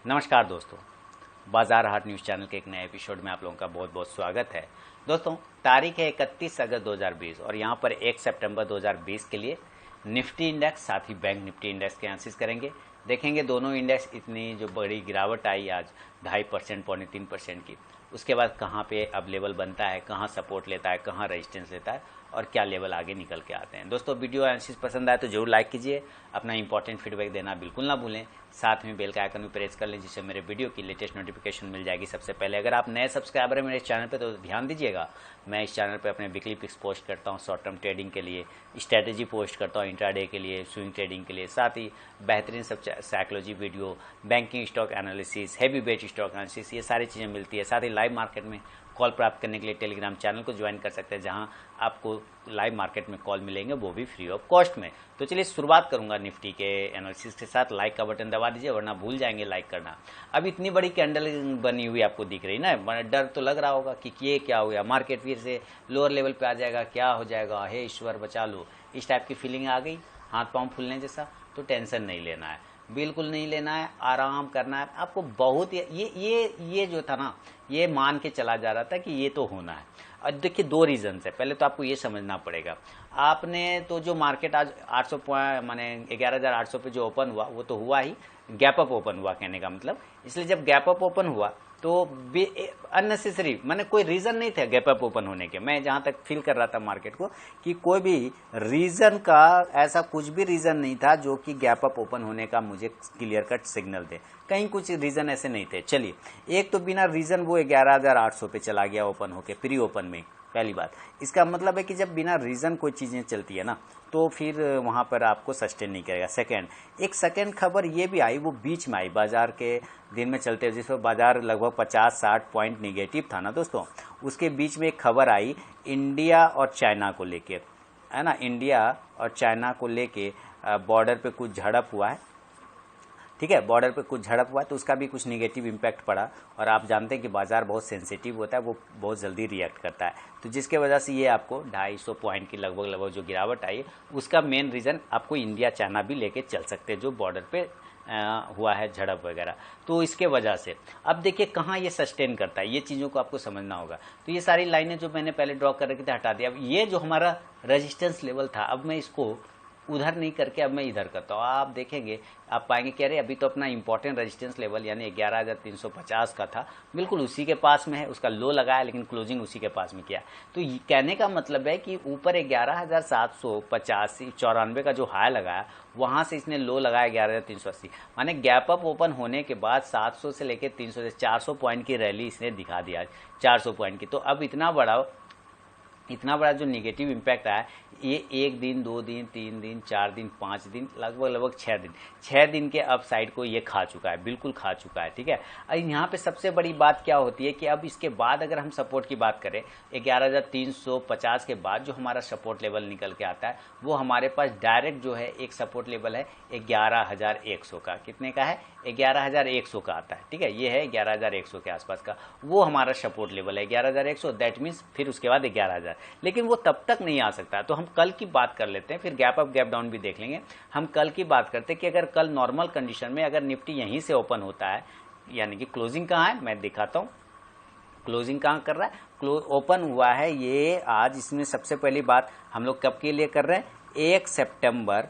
नमस्कार दोस्तों, बाजार हाट न्यूज़ चैनल के एक नए एपिसोड में आप लोगों का बहुत बहुत स्वागत है। दोस्तों, तारीख है 31 अगस्त 2020 और यहाँ पर 1 सितंबर 2020 के लिए निफ्टी इंडेक्स साथ ही बैंक निफ्टी इंडेक्स के एनालिसिस करेंगे। देखेंगे दोनों इंडेक्स इतनी जो बड़ी गिरावट आई आज 2.5% 3% की, उसके बाद कहाँ पे अब लेवल बनता है, कहाँ सपोर्ट लेता है, कहाँ रेजिस्टेंस लेता है और क्या लेवल आगे निकल के आते हैं। दोस्तों, वीडियो एनालिसिस पसंद आए तो जरूर लाइक कीजिए, अपना इंपॉर्टेंट फीडबैक देना बिल्कुल ना भूलें, साथ में बेल का आइकन भी प्रेस कर लें जिससे मेरे वीडियो की लेटेस्ट नोटिफिकेशन मिल जाएगी सबसे पहले। अगर आप नए सब्सक्राइबर हैं मेरे चैनल पे तो ध्यान दीजिएगा, मैं इस चैनल पे अपने वीकली पिक्स पोस्ट करता हूँ, शॉर्ट टर्म ट्रेडिंग के लिए स्ट्रैटेजी पोस्ट करता हूँ, इंट्राडे के लिए, स्विंग ट्रेडिंग के लिए, साथ ही बेहतरीन सब psychology video, banking stock analysis, heavy weight stock analysis, ये सारी चीज़ें मिलती है। साथ ही लाइव मार्केट में कॉल प्राप्त करने के लिए टेलीग्राम चैनल को ज्वाइन कर सकते हैं, जहां आपको लाइव मार्केट में कॉल मिलेंगे, वो भी फ्री ऑफ कॉस्ट में। तो चलिए शुरुआत करूंगा निफ्टी के एनालिसिस के साथ। लाइक का बटन दबा दीजिए वरना भूल जाएंगे लाइक करना। अब इतनी बड़ी कैंडल बनी हुई आपको दिख रही ना, डर तो लग रहा होगा कि ये क्या हो गया, मार्केट फिर से लोअर लेवल पे आ जाएगा, क्या हो जाएगा, हे ईश्वर बचा लो, इस टाइप की फीलिंग आ गई, हाथ पांव फूलने जैसा। तो टेंशन नहीं लेना है, बिल्कुल नहीं लेना है, आराम करना है आपको। बहुत ये जो था ना, ये मान के चला जा रहा था कि ये तो होना है। और देखिए दो रीजन है, पहले तो आपको ये समझना पड़ेगा, आपने तो जो मार्केट आज 800 पॉइंट माने 11,800 पे जो ओपन हुआ वो तो हुआ ही, गैप अप ओपन हुआ कहने का मतलब। इसलिए जब गैप अप ओपन हुआ तो अननेसेसरी माने कोई रीजन नहीं था गैप अप ओपन होने के। मैं जहां तक फील कर रहा था मार्केट को कि कोई भी रीजन का ऐसा कुछ भी रीजन नहीं था जो कि गैप अप ओपन होने का मुझे क्लियर कट सिग्नल दे। कहीं कुछ रीजन ऐसे नहीं थे। चलिए, एक तो बिना रीजन वो 11,800 पे चला गया ओपन होके प्री ओपन में, पहली बात। इसका मतलब है कि जब बिना रीजन कोई चीजें चलती है ना तो फिर वहां पर आपको सस्टेन नहीं करेगा। एक सेकेंड खबर ये भी आई, वो बीच में आई बाजार के दिन में चलते हुए, जिसमें बाजार लगभग 50-60 पॉइंट निगेटिव था ना दोस्तों। उसके बीच में एक खबर आई इंडिया और चाइना को लेके, है ना, इंडिया और चाइना को लेके बॉर्डर पे कुछ झड़प हुआ है। ठीक है, बॉर्डर पे कुछ झड़प हुआ है तो उसका भी कुछ निगेटिव इम्पैक्ट पड़ा। और आप जानते हैं कि बाजार बहुत सेंसिटिव होता है, वो बहुत जल्दी रिएक्ट करता है। तो जिसके वजह से ये आपको 250 पॉइंट की लगभग जो गिरावट आई, उसका मेन रीज़न आपको इंडिया चाइना भी लेके चल सकते हैं, जो बॉर्डर पे हुआ है झड़प वगैरह। तो इसके वजह से अब देखिए कहाँ ये सस्टेन करता है, ये चीज़ों को आपको समझना होगा। तो ये सारी लाइनें जो मैंने पहले ड्रॉ कर रखी थी हटा दिया। अब ये जो हमारा रेजिस्टेंस लेवल था, अब मैं इसको उधर नहीं करके अब मैं इधर करता हूँ। आप देखेंगे, आप पाएंगे कि अरे अभी तो अपना इंपॉर्टेंट रेजिस्टेंस लेवल यानी 11,350 का था, बिल्कुल उसी के पास में है। उसका लो लगाया लेकिन क्लोजिंग उसी के पास में किया। तो कहने का मतलब है कि ऊपर 11,785 94 का जो हाई लगाया, वहां से इसने लो लगाया 11,380, माने गैप अप ओपन होने के बाद 700 से लेकर 300 से 400 पॉइंट की रैली इसने दिखा दिया, 400 पॉइंट की। तो अब इतना बड़ा जो निगेटिव इम्पैक्ट आया, ये 1 दिन 2 दिन 3 दिन 4 दिन 5 दिन लगभग 6 दिन के अप साइड को ये खा चुका है, बिल्कुल खा चुका है। ठीक है, अब यहाँ पे सबसे बड़ी बात क्या होती है कि अब इसके बाद अगर हम सपोर्ट की बात करें, 11,350 के बाद जो हमारा सपोर्ट लेवल निकल के आता है, वो हमारे पास डायरेक्ट जो है एक सपोर्ट लेवल है 11,100 का। कितने का है? 11,100 का आता है। ठीक है, ये है 11,100 के आसपास का, वो हमारा सपोर्ट लेवल है 11,100। दैट मीन्स फिर उसके बाद 11,000, लेकिन वो तब तक नहीं आ सकता। तो हम कल की बात कर लेते हैं, फिर गैप अप गैप डाउन भी देख लेंगे। हम कल की बात करते हैं कि अगर कल नॉर्मल कंडीशन में अगर निफ्टी यहीं से ओपन होता है, यानी कि क्लोजिंग कहाँ है मैं दिखाता हूँ, क्लोजिंग कहाँ कर रहा है, ओपन हुआ है ये आज। इसमें सबसे पहली बात हम लोग कब के लिए कर रहे हैं, 1 सितंबर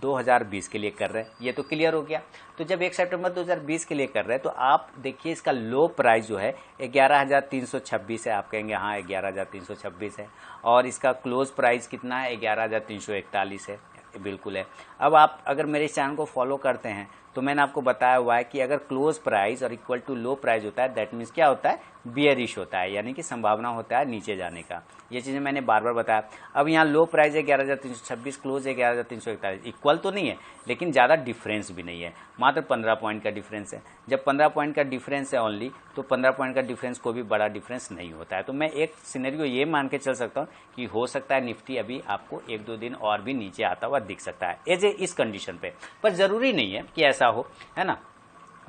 2020 के लिए कर रहे हैं, ये तो क्लियर हो गया। तो जब 1 सितंबर 2020 के लिए कर रहे हैं तो आप देखिए इसका लो प्राइस जो है 11,326 है। आप कहेंगे हाँ 11,326 है, और इसका क्लोज प्राइस कितना है, 11,341 है, बिल्कुल है। अब आप अगर मेरे चैनल को फॉलो करते हैं तो मैंने आपको बताया हुआ है कि अगर क्लोज प्राइस और इक्वल टू लो प्राइस होता है, दैट मीन्स क्या होता है, बियरिश होता है, यानी कि संभावना होता है नीचे जाने का। ये चीजें मैंने बार बार बताया। अब यहाँ लो प्राइस है 11,326, क्लोज है 11,341, इक्वल तो नहीं है लेकिन ज्यादा डिफरेंस भी नहीं है, मात्र 15 पॉइंट का डिफरेंस है। जब 15 पॉइंट का डिफरेंस है ओनली, तो 15 पॉइंट का डिफरेंस कोई भी बड़ा डिफरेंस नहीं होता है। तो मैं एक सिनेरियो ये मान के चल सकता हूँ कि हो सकता है निफ्टी अभी आपको 1-2 दिन और भी नीचे आता हुआ दिख सकता है इस कंडीशन पे, पर जरूरी नहीं है कि ऐसा हो, है ना।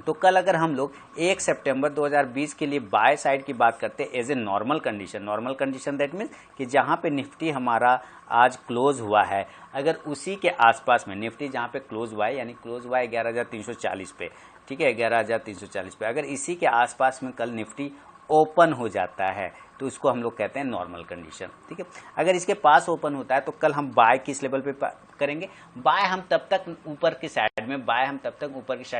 तो कल अगर हम लोग 1 सितंबर 2020 के लिए बाय साइड की बात करते हैं as a normal condition that means कि जहां पे निफ्टी हमारा आज क्लोज हुआ है, अगर उसी के आसपास में निफ्टी जहां पे क्लोज हुआ है, यानी क्लोज हुआ है 11,340 पे, ठीक है, 11,340 पे, अगर इसी के आसपास में कल निफ्टी ओपन हो जाता है तो इसको हम लोग कहते हैं नॉर्मल कंडीशन, ठीक है। अगर इसके पास ओपन होता है तो कल हम बाय किस लेवल पे करेंगे, बाय हम तब तक ऊपर की साइड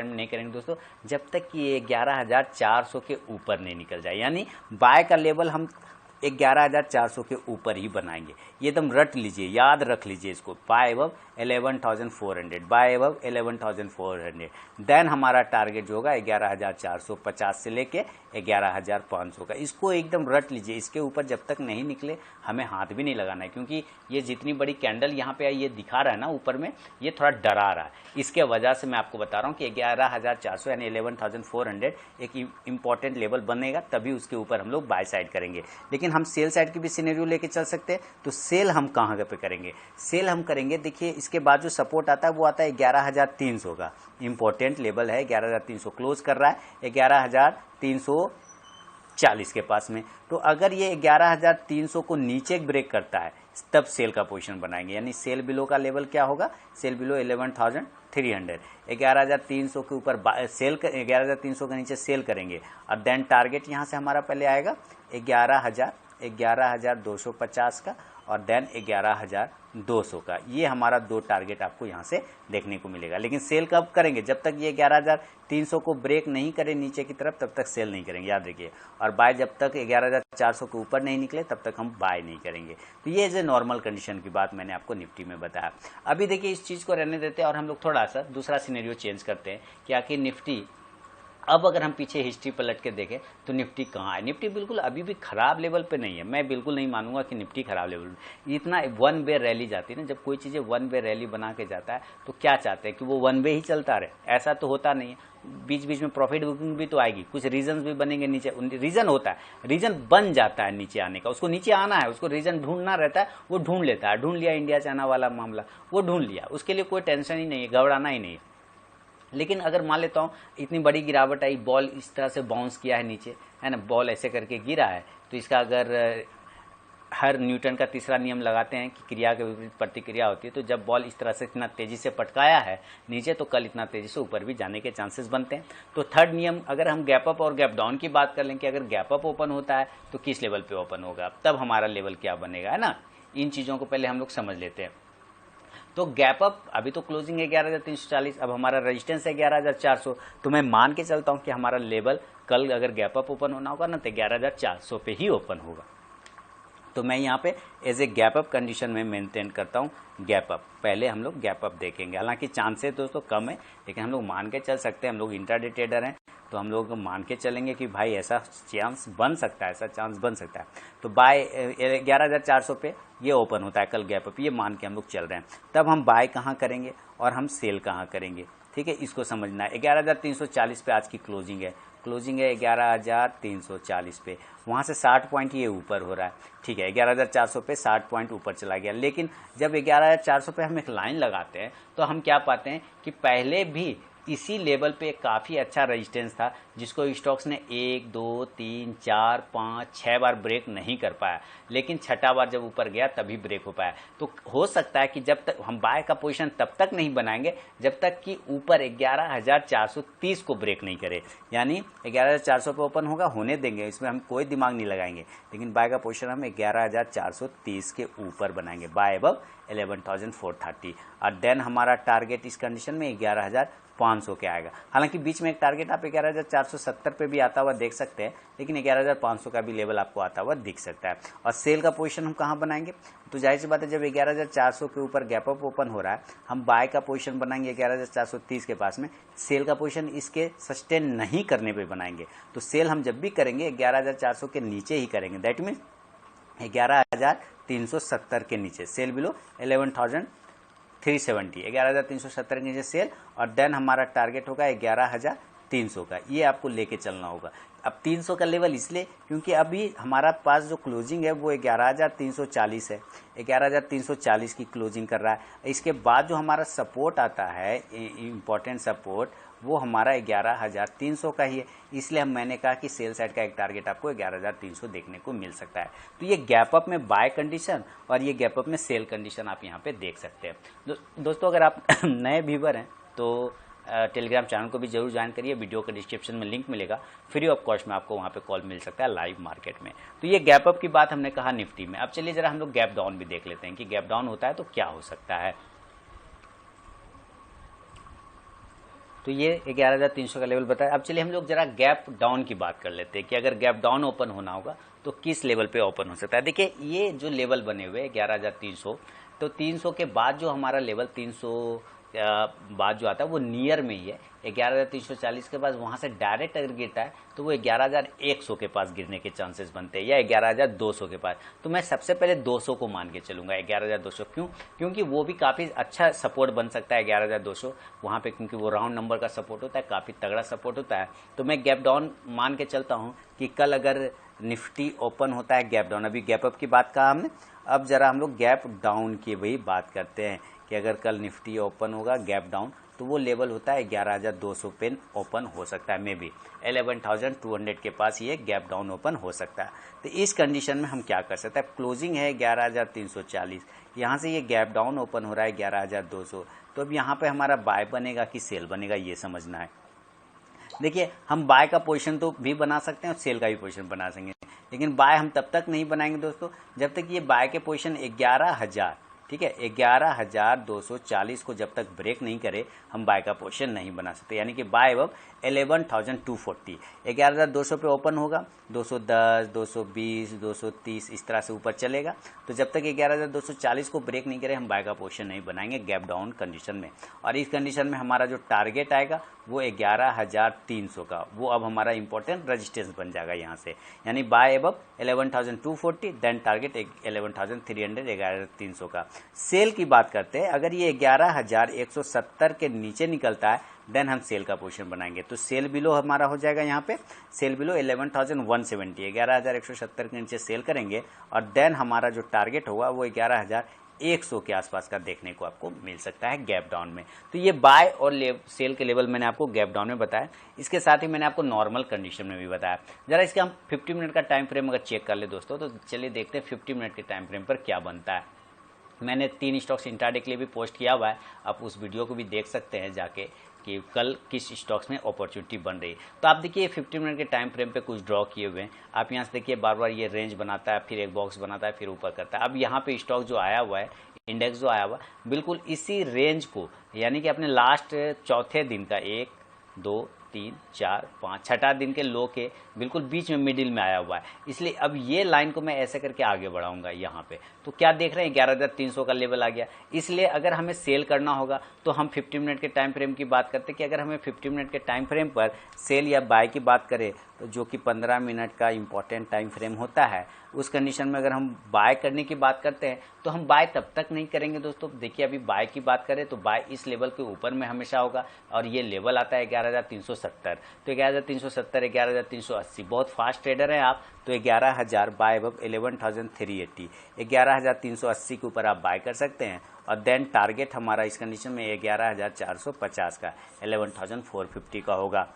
में नहीं करेंगे दोस्तों जब तक कि ये 11,400 के ऊपर नहीं निकल जाए, यानी बाय का लेवल हम 11,400 के ऊपर ही बनाएंगे। ये एकदम रट लीजिए, याद रख लीजिए इसको, buy above 11,400, buy above 11,400, then हमारा टारगेट जो होगा 11,450 से लेके 11,500 का। इसको एकदम रट लीजिए, इसके ऊपर जब तक नहीं निकले हमें हाथ भी नहीं लगाना है, क्योंकि ये जितनी बड़ी कैंडल यहाँ पे ये दिखा रहा है ना ऊपर में, ये थोड़ा डरा रहा है। इसके वजह से मैं आपको बता रहा हूँ कि 11,400 यानी 11,400 एक इंपॉर्टेंट लेवल बनेगा, तभी उसके ऊपर हम लोग बाय साइड करेंगे। लेकिन हम सेल साइड की भी सिनेरियो लेके चल सकते हैं। तो सेल हम कहाँ पे करेंगे, सेल हम करेंगे, देखिए इसके बाद जो सपोर्ट आता है वो आता है 11,300 का, इंपॉर्टेंट लेवल है 11,300, क्लोज कर रहा है 11,340 के पास में। तो अगर ये 11,300 को नीचे ब्रेक करता है तब सेल का पोजीशन बनाएंगे, यानी सेल बिलो का लेवल क्या होगा, सेल बिलो 11,300, 11,300 के ऊपर सेल 11,300 के नीचे सेल करेंगे, और देन टारगेट यहां से हमारा पहले आएगा 11,250 का, और देन 11,200 का। ये हमारा दो टारगेट आपको यहां से देखने को मिलेगा। लेकिन सेल कब करेंगे, जब तक ये 11,300 को ब्रेक नहीं करे नीचे की तरफ तब तक सेल नहीं करेंगे, याद रखिए। और बाय जब तक 11,400 के ऊपर नहीं निकले तब तक हम बाय नहीं करेंगे। तो ये जो नॉर्मल कंडीशन की बात मैंने आपको निफ्टी में बताया। अभी देखिए इस चीज को रहने देते हैं और हम लोग थोड़ा सा दूसरा सिनेरियो चेंज करते हैं कि आखिर निफ्टी, अब अगर हम पीछे हिस्ट्री पलट के देखें तो निफ्टी कहाँ है, निफ्टी बिल्कुल अभी भी खराब लेवल पे नहीं है। मैं बिल्कुल नहीं मानूंगा कि निफ्टी खराब लेवल पे, इतना वन वे रैली जाती है ना, जब कोई चीज़ें वन वे रैली बना के जाता है तो क्या चाहते हैं कि वो वन वे ही चलता रहे, ऐसा तो होता नहीं है। बीच बीच में प्रॉफिट बुकिंग भी तो आएगी, कुछ रीजन भी बनेंगे नीचे, रीजन होता है, रीजन बन जाता है नीचे आने का, उसको नीचे आना है, उसको रीजन ढूंढना रहता है, वो ढूंढ लेता है। ढूंढ लिया इंडिया चाइना वाला मामला, वो ढूंढ लिया, उसके लिए कोई टेंशन ही नहीं है, घबराना ही नहीं है। लेकिन अगर मान लेता हूँ इतनी बड़ी गिरावट आई, बॉल इस तरह से बाउंस किया है नीचे, है ना, बॉल ऐसे करके गिरा है, तो इसका अगर हर न्यूटन का तीसरा नियम लगाते हैं कि क्रिया के विपरीत प्रतिक्रिया होती है, तो जब बॉल इस तरह से इतना तेजी से पटकाया है नीचे तो कल इतना तेजी से ऊपर भी जाने के चांसेस बनते हैं। तो थर्ड नियम, अगर हम गैप अप और गैप डाउन की बात कर लें कि अगर गैप अप ओपन होता है तो किस लेवल पे ओपन होगा, तब हमारा लेवल क्या बनेगा, है ना। इन चीज़ों को पहले हम लोग समझ लेते हैं। तो गैप अप, अभी तो क्लोजिंग है 11,340, अब हमारा रेजिस्टेंस है 11,400, तो मैं मान के चलता हूं कि हमारा लेवल कल अगर गैप अप ओपन होना होगा ना तो 11,400 पे ही ओपन होगा। तो मैं यहाँ पे as a gap up condition में मेंटेन करता हूँ गैप अप। पहले हम लोग गैप अप देखेंगे, हालांकि चांसेस दोस्तों कम है, लेकिन हम लोग मान के चल सकते हैं, हम लोग इंट्राडे ट्रेडर हैं तो हम लोग मान के चलेंगे कि भाई ऐसा चांस बन सकता है, ऐसा चांस बन सकता है। तो बाय 11,400 पे ये ओपन होता है कल गैप अप, ये मान के हम लोग चल रहे हैं। तब हम बाय कहाँ करेंगे और हम सेल कहाँ करेंगे, ठीक है, इसको समझना है। 11,340 पे आज की क्लोजिंग है, क्लोजिंग है 11,340 पे, वहाँ से 60 पॉइंट ये ऊपर हो रहा है, ठीक है, 11,400 पे 60 पॉइंट ऊपर चला गया। लेकिन जब 11,400 पे हम एक लाइन लगाते हैं तो हम क्या पाते हैं कि पहले भी इसी लेवल पे काफ़ी अच्छा रेजिस्टेंस था जिसको स्टॉक्स ने 1, 2, 3, 4, 5, 6 बार ब्रेक नहीं कर पाया, लेकिन छठा बार जब ऊपर गया तभी ब्रेक हो पाया। तो हो सकता है कि जब तक हम बाय का पोजीशन तब तक नहीं बनाएंगे जब तक कि ऊपर 11,430 को ब्रेक नहीं करे, यानी 11,400 पे ओपन होगा, होने देंगे, इसमें हम कोई दिमाग नहीं लगाएंगे, लेकिन बाय का पोजीशन हम 11,430 के ऊपर बनाएंगे, बाय अबव 11,430, और देन हमारा टारगेट इस कंडीशन में 11,500 के आएगा। हालांकि बीच में एक टारगेट आप 11,470 पे भी आता हुआ देख सकते हैं, लेकिन 11,500 का भी लेवल आपको आता हुआ दिख सकता है। और सेल का पोजीशन हम कहाँ बनाएंगे, तो जाहिर सी बात है जब 11,400 के ऊपर गैप अप ओपन हो रहा है, हम बाय का पोजीशन बनाएंगे 11,430 के पास में, सेल का पोजीशन इसके सस्टेन नहीं करने पे बनाएंगे। तो सेल हम जब भी करेंगे 11,400 के नीचे ही करेंगे, दैट मीन्स 11,370 के नीचे, सेल बिलो 11,370, 11,370 के नीचे सेल, और देन हमारा टारगेट होगा 11,300 का, ये आपको लेके चलना होगा। अब 300 का लेवल इसलिए क्योंकि अभी हमारा पास जो क्लोजिंग है वो 11,340 है, 11,340 की क्लोजिंग कर रहा है। इसके बाद जो हमारा सपोर्ट आता है, इम्पोर्टेंट सपोर्ट, वो हमारा 11,300 का ही है, इसलिए मैंने कहा कि सेल साइड का एक टारगेट आपको 11,300 देखने को मिल सकता है। तो ये गैप अप में बाय कंडीशन और ये गैप अप में सेल कंडीशन आप यहाँ पे देख सकते हैं। दोस्तों अगर आप नए व्यूवर हैं तो टेलीग्राम चैनल को भी जरूर ज्वाइन करिए, वीडियो के डिस्क्रिप्शन में लिंक मिलेगा, फ्री ऑफ कॉस्ट में आपको वहाँ पे कॉल मिल सकता है लाइव मार्केट में। तो ये गैप अप की बात हमने कहा निफ्टी में। अब चलिए जरा हम लोग गैप डाउन भी देख लेते हैं कि गैप डाउन होता है तो क्या हो सकता है। तो ये 11,300 का लेवल बताया। अब चलिए हम लोग जरा गैप डाउन की बात कर लेते हैं कि अगर गैप डाउन ओपन होना होगा तो किस लेवल पे ओपन हो सकता है। देखिए ये जो लेवल बने हुए 11,300, तो 300 के बाद जो हमारा लेवल 300 बाद जो आता है वो नियर में ही है। 11,340 के पास वहां से डायरेक्ट अगर गिरता है तो वो 11,100 के पास गिरने के चांसेस बनते हैं या 11,200 के पास। तो मैं सबसे पहले 200 को मान के चलूंगा, 11,200। क्यों? क्योंकि वो भी काफी अच्छा सपोर्ट बन सकता है 11,200 वहां पे, क्योंकि वो राउंड नंबर का सपोर्ट होता है, काफी तगड़ा सपोर्ट होता है। तो मैं गैप डाउन मान के चलता हूं कि कल अगर निफ्टी ओपन होता है गैप डाउन, अभी गैप अप की बात कहा हमने, अब जरा हम लोग गैप डाउन की वही बात करते हैं कि अगर कल निफ्टी ओपन होगा गैप डाउन तो वो लेवल होता है 11,200 पे ओपन हो सकता है, मे बी 11,200 के पास ये गैप डाउन ओपन हो सकता है। तो इस कंडीशन में हम क्या कर सकते हैं, क्लोजिंग है 11,340, यहाँ से ये गैप डाउन ओपन हो रहा है 11,200, तो अब यहाँ पे हमारा बाय बनेगा कि सेल बनेगा ये समझना है। देखिए हम बाय का पोजीशन तो भी बना सकते हैं और सेल का भी पोजीशन बना सकेंगे, लेकिन बाय हम तब तक नहीं बनाएंगे दोस्तों जब तक ये बाय के पोजीशन 11,000, ठीक है, 11,240 को जब तक ब्रेक नहीं करे हम बाय का पोजीशन नहीं बना सकते। यानी कि बाय अब 11,240, 11,200 पे ओपन होगा, 210, 220, 230 इस तरह से ऊपर चलेगा। तो जब तक 11,240 को ब्रेक नहीं करे हम बाय का पोजीशन नहीं बनाएंगे गैप डाउन कंडीशन में। और इस कंडीशन में हमारा जो टारगेट आएगा वो 11,300 का, वो अब हमारा इंपॉर्टेंट रेजिस्टेंस बन जाएगा यहाँ से। यानी बाय अब 11,240, देन टारगेट 11,300, 11,300 का। सेल की बात करते हैं, अगर ये 11,170 के नीचे निकलता है देन हम सेल का पोजीशन बनाएंगे। तो सेल बिलो हमारा हो जाएगा यहाँ पे, सेल बिलो 11,170, 11,170 के नीचे सेल करेंगे और देन हमारा जो टारगेट होगा वो 11,100 के आसपास का देखने को आपको मिल सकता है गैप डाउन में। तो ये बाय और सेल के लेवल मैंने आपको गैप डाउन में बताया, इसके साथ ही मैंने आपको नॉर्मल कंडीशन में भी बताया। जरा इसके हम 50 मिनट का टाइम फ्रेम अगर चेक कर ले दोस्तों, तो चलिए देखते हैं 50 मिनट के टाइम फ्रेम पर क्या बनता है। मैंने 3 स्टॉक्स इंट्राडे के लिए भी पोस्ट किया हुआ है, आप उस वीडियो को भी देख सकते हैं जाके कि कल किस स्टॉक्स में अपॉर्चुनिटी बन रही है। तो आप देखिए 50 मिनट के टाइम फ्रेम पे कुछ ड्रॉ किए हुए हैं, आप यहाँ से देखिए बार बार ये रेंज बनाता है, फिर एक बॉक्स बनाता है, फिर ऊपर करता है। अब यहाँ पे स्टॉक जो आया हुआ है, इंडेक्स जो आया हुआ है, बिल्कुल इसी रेंज को, यानी कि अपने लास्ट चौथे दिन का 1, 2, 3, 4, 5 छठा दिन के लो के बिल्कुल बीच में मिडिल में आया हुआ है। इसलिए अब ये लाइन को मैं ऐसे करके आगे बढ़ाऊंगा यहाँ पे। तो क्या देख रहे हैं 11,300 का लेवल आ गया। इसलिए अगर हमें सेल करना होगा तो हम 50 मिनट के टाइम फ्रेम की बात करते हैं कि अगर हमें 50 मिनट के टाइम फ्रेम पर सेल या बाय की बात करें तो जो कि 15 मिनट का इंपॉर्टेंट टाइम फ्रेम होता है, उस कंडीशन में अगर हम बाय करने की बात करते हैं तो हम बाय तब तक नहीं करेंगे दोस्तों। देखिए अभी बाय की बात करें तो बाय इस लेवल के ऊपर में हमेशा होगा और ये लेवल आता है 11,370। तो 11,370, 11,380, बहुत फास्ट ट्रेडर हैं आप तो 11,000 बाय अब 11,380, 11,380 के ऊपर आप बाय कर सकते हैं और देन टारगेट हमारा इस कंडीशन में 11,450 का, 11,450 का होगा।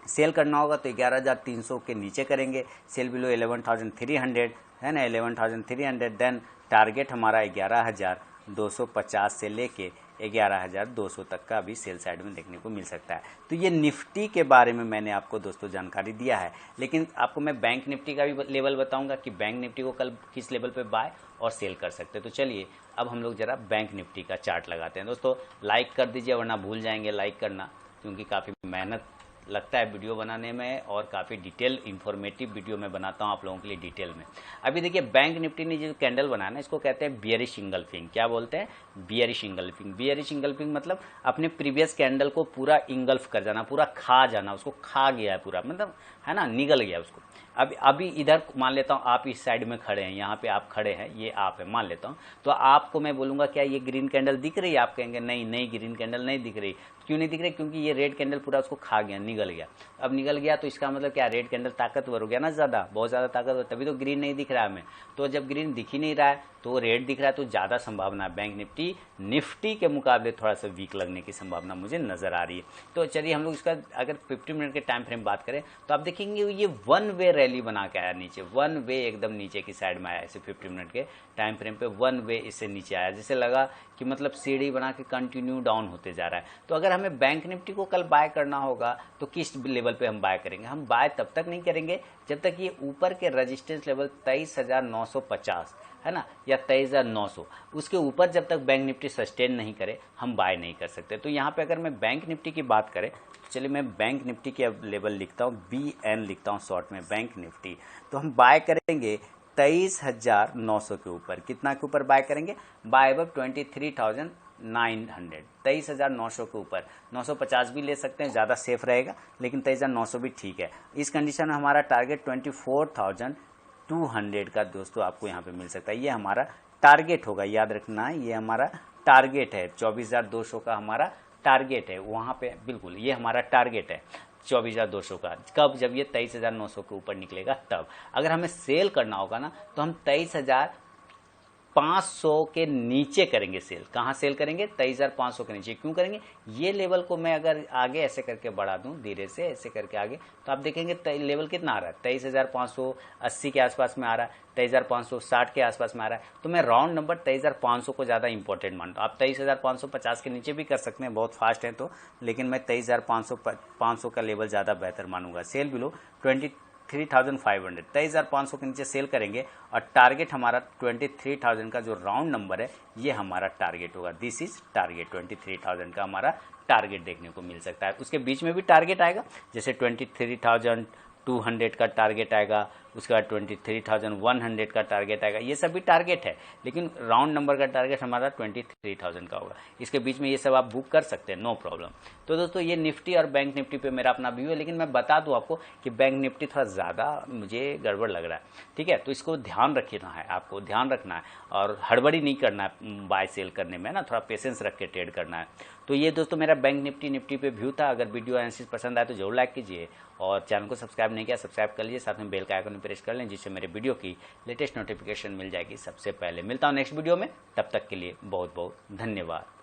सेल करना होगा तो 11,300 के नीचे करेंगे, सेल बिलो 11,300 है ना, 11,300, देन टारगेट हमारा 11,250 से लेके 11,200 तक का अभी सेल साइड में देखने को मिल सकता है। तो ये निफ्टी के बारे में मैंने आपको दोस्तों जानकारी दिया है, लेकिन आपको मैं बैंक निफ्टी का भी लेवल बताऊंगा कि बैंक निफ्टी को कल किस लेवल पे बाय और सेल कर सकते हैं। तो चलिए अब हम लोग जरा बैंक निफ्टी का चार्ट लगाते हैं। दोस्तों लाइक कर दीजिए वरना भूल जाएंगे लाइक करना, क्योंकि काफ़ी मेहनत लगता है वीडियो बनाने में और काफ़ी डिटेल इंफॉर्मेटिव वीडियो में बनाता हूं आप लोगों के लिए डिटेल में। अभी देखिए बैंक निफ्टी ने जो कैंडल बनाया ना, इसको कहते हैं बियरिश इंगल्फिंग। क्या बोलते हैं? Bearish engulfing. बियरिश इंगल्फिंग मतलब अपने प्रीवियस कैंडल को पूरा इंगल्फ कर जाना, पूरा खा जाना, उसको खा गया है पूरा, मतलब है ना, निगल गया उसको। अभी इधर मान लेता हूँ आप इस साइड में खड़े हैं, यहाँ पे आप खड़े हैं, ये आप है मान लेता हूँ, तो आपको मैं बोलूँगा क्या ये ग्रीन कैंडल दिख रही है? आप कहेंगे नहीं नहीं ग्रीन कैंडल नहीं दिख रही। क्यों नहीं दिख रही? क्योंकि ये रेड कैंडल पूरा उसको खा गया, निकल गया। अब निकल गया तो इसका मतलब क्या, रेड कैंडल ताकतवर हो गया ना, ज़्यादा, बहुत ज़्यादा ताकतवर, तभी तो ग्रीन नहीं दिख रहा है हमें। तो जब ग्रीन दिख ही नहीं रहा है तो रेड दिख रहा है, तो ज़्यादा संभावना बैंक निफ्टी के मुकाबले थोड़ा सा वीक लगने की संभावना मुझे नज़र आ रही है। तो चलिए हम लोग इसका अगर 50 मिनट के टाइम फ्रेम बात करें तो आप देखेंगे ये वन वे रैली बना के आया नीचे, वन वे एकदम नीचे की साइड में आया, ऐसे 50 मिनट के टाइम फ्रेम पे वन वे इससे नीचे आया, जैसे लगा कि मतलब सीढ़ी बना के कंटिन्यू डाउन होते जा रहा है। तो अगर हमें बैंक निफ्टी को कल बाय करना होगा तो किस लेवल पे हम बाय करेंगे, हम बाय तब तक नहीं करेंगे जब तक ये ऊपर के रेजिस्टेंस लेवल 23,950 है ना, या 23,900, उसके ऊपर जब तक बैंक निफ्टी सस्टेन नहीं करे हम बाय नहीं कर सकते। तो यहाँ पे अगर मैं बैंक निफ्टी की बात करें तो चलिए मैं बैंक निफ्टी के लेवल लिखता हूँ, BN लिखता हूँ शॉर्ट में, बैंक निफ्टी। तो हम बाय करेंगे 23,900 के ऊपर, कितना के ऊपर बाय करेंगे, बाय अबव 23,900, 23,900 के ऊपर, 950 भी ले सकते हैं, ज़्यादा सेफ रहेगा, लेकिन 23,900 भी ठीक है। इस कंडीशन में हमारा टारगेट 24,200 का दोस्तों आपको यहाँ पे मिल सकता है, ये हमारा टारगेट होगा, याद रखना है, ये हमारा टारगेट है, 24,200 का हमारा टारगेट है वहाँ पे, बिल्कुल ये हमारा टारगेट है 24,200 का। कब, जब ये 23,900 के ऊपर निकलेगा तब। अगर हमें सेल करना होगा ना तो हम 23,500 के नीचे करेंगे सेल। कहाँ सेल करेंगे, 23,500 के नीचे। क्यों करेंगे, ये लेवल को मैं अगर आगे ऐसे करके बढ़ा दूं, धीरे से ऐसे करके आगे, तो आप देखेंगे लेवल कितना आ रहा है, 23,580 के आसपास में आ रहा है, 23,560 के आसपास में आ रहा है। तो मैं राउंड नंबर 23,500 को ज़्यादा इंपॉर्टेंट मानता हूँ। आप 23,550 के नीचे भी कर सकते हैं, बहुत फास्ट है तो, लेकिन मैं 23,500 का लेवल ज़्यादा बेहतर मानूंगा। सेल बिलो 23,500, 23,500 के नीचे सेल करेंगे और टारगेट हमारा 23,000 का जो राउंड नंबर है ये हमारा टारगेट होगा। दिस इज टारगेट, 23,000 का हमारा टारगेट देखने को मिल सकता है। उसके बीच में भी टारगेट आएगा, जैसे 23,200 का टारगेट आएगा, उसके बाद 23,100 का टारगेट आएगा, ये सब भी टारगेट है, लेकिन राउंड नंबर का टारगेट हमारा 23,000 का होगा। इसके बीच में ये सब आप बुक कर सकते हैं, नो प्रॉब्लम। तो दोस्तों ये निफ्टी और बैंक निफ्टी पे मेरा अपना व्यू है, लेकिन मैं बता दूं आपको कि बैंक निफ्टी थोड़ा ज़्यादा मुझे गड़बड़ लग रहा है, ठीक है। तो इसको ध्यान रखना है, आपको ध्यान रखना है और हड़बड़ी नहीं करना है बाय सेल करने में ना, थोड़ा पेशेंस रख के ट्रेड करना है। तो ये दोस्तों मेरा बैंक निफ्टी पे व्यू था। अगर वीडियो एनालिसिस पसंद आए तो जरूर लाइक कीजिए और चैनल को सब्सक्राइब नहीं किया सब्सक्राइब कर लीजिए, साथ में बेल का आइकन प्रेस कर लें, जिससे मेरे वीडियो की लेटेस्ट नोटिफिकेशन मिल जाएगी सबसे पहले। मिलता हूँ नेक्स्ट वीडियो में, तब तक के लिए बहुत बहुत धन्यवाद।